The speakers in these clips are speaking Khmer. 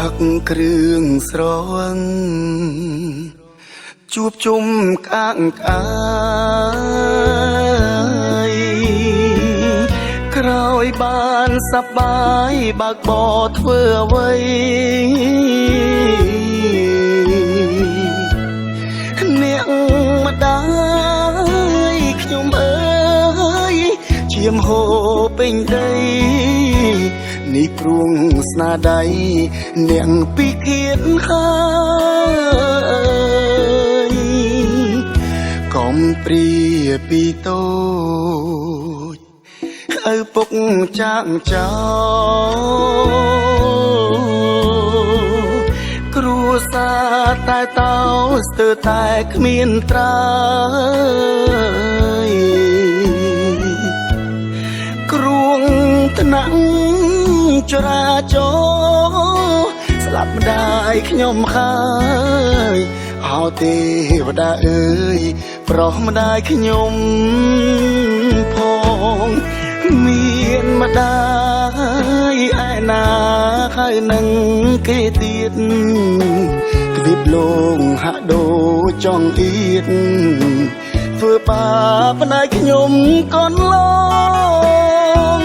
หักเครื่องស្រវឹងជួបជុំកាងកាយក្រោយបានសប្បាយបើកបធ្វើអ្វីអ្នកម្ដាយខ្ញុំអើយឈាមហូរពេញដីនេះព្រួងស្នាដៃអ្នកពីគៀនហើយកុំព្រាពីតូចឪពុកចាក់ចោលគ្រួសារតែតោស្ទើរតែគ្មានត្រើយគ្រួងថ្នាក់ចរាចរណ៍ស្លាប់ម្ដាយខ្ញុំហើយអោទេវតាអើយប្រោះម្ដាយខ្ញុំផងមានម្ដាយឯណាហើយនឹងគេទៀតទ្វីបលោងហាក់ដូចចង់អៀតធ្វើបាបម្ដាយខ្ញុំកូនឡង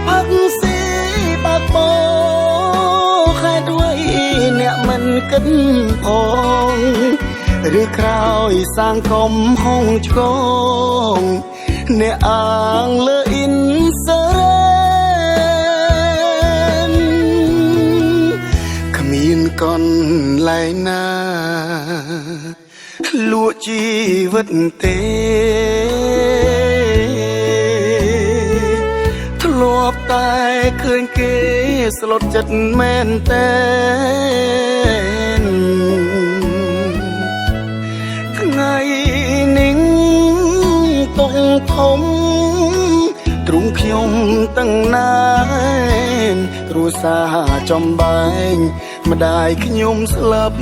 ផឹកស៊ីបាក់បោខែដួយអ្នកមិនគិតផងឬក្រោយសាងកំហុងឆ្កងអ្នកអាងលើអ៊ីនសរ៉ែនគ្មានកន្លែងណាលួចជីវិតទេធ្លាប់តែឃើញគេស្លុតចិត្តមែនតែនថ្ងៃនេះតុងធំទ្រុងខ្ញុំទាំងណានគ្រួសារចំបែងម្ដាយខ្ញុំស្លាប់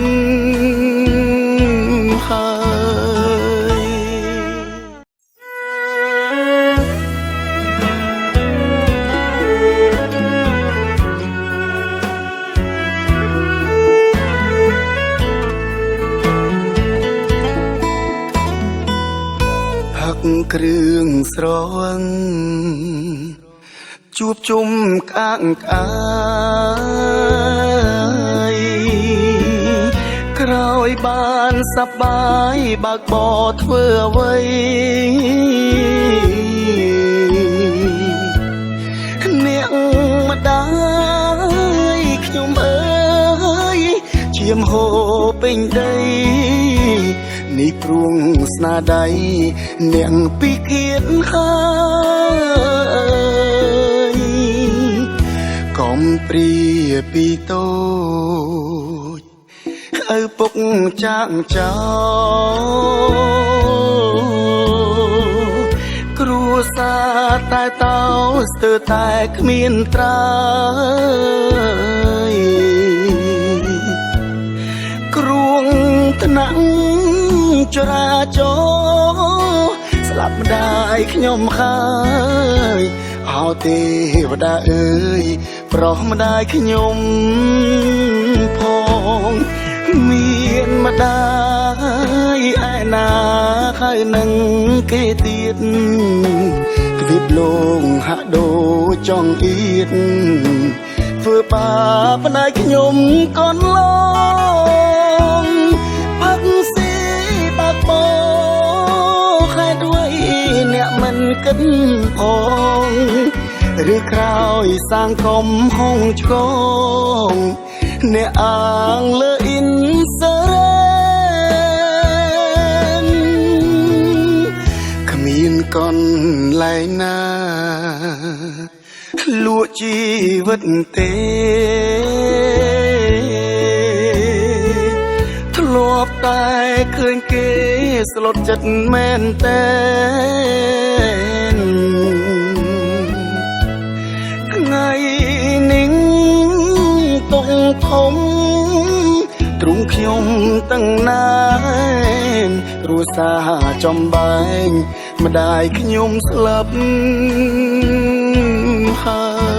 ហើយគ្រឿងស្រវឹងជួបជុំកាងកាយក្រោយបានសប្បាយបើកបធ្វើអ្វីអ្នកម្ដាយខ្ញុំអើយឈាមហូរពេញដីនេះព្រួងស្នាដៃអ្នកពីគៀនហើយកុំព្រាពីតូចឪពុកចាក់ចោលគ្រួសារតែតោស្ទើរតែគ្មានត្រើយគ្រួងថ្នាក់ចរាចរណ៍ស្លាប់ម្ដាយខ្ញុំហើយអោទេវតាអើយប្រោះម្ដាយខ្ញុំផងមានម្ដាយឯណាហើយនឹងគេទៀតទ្វីបលោងហាក់ដូចចង់អៀតធ្វើបាបម្ដាយខ្ញុំកូនឡងផឹកស៊ីបាក់បោខែដួយអ្នកមិនគិតផងឬក្រោយសាងកំហុងឆ្កងអ្នកអាងលើអ៊ីនសរ៉ែនគ្មានកន្លែងណាលួចជីវិតទេធ្លាប់តែឃើញគេស្លុតចិត្តមែនតែនថ្ងៃនេះតុងធំទ្រុងខ្ញុំទាំងណានគ្រួសារចំបែងម្ដាយខ្ញុំស្លាប់ហើយ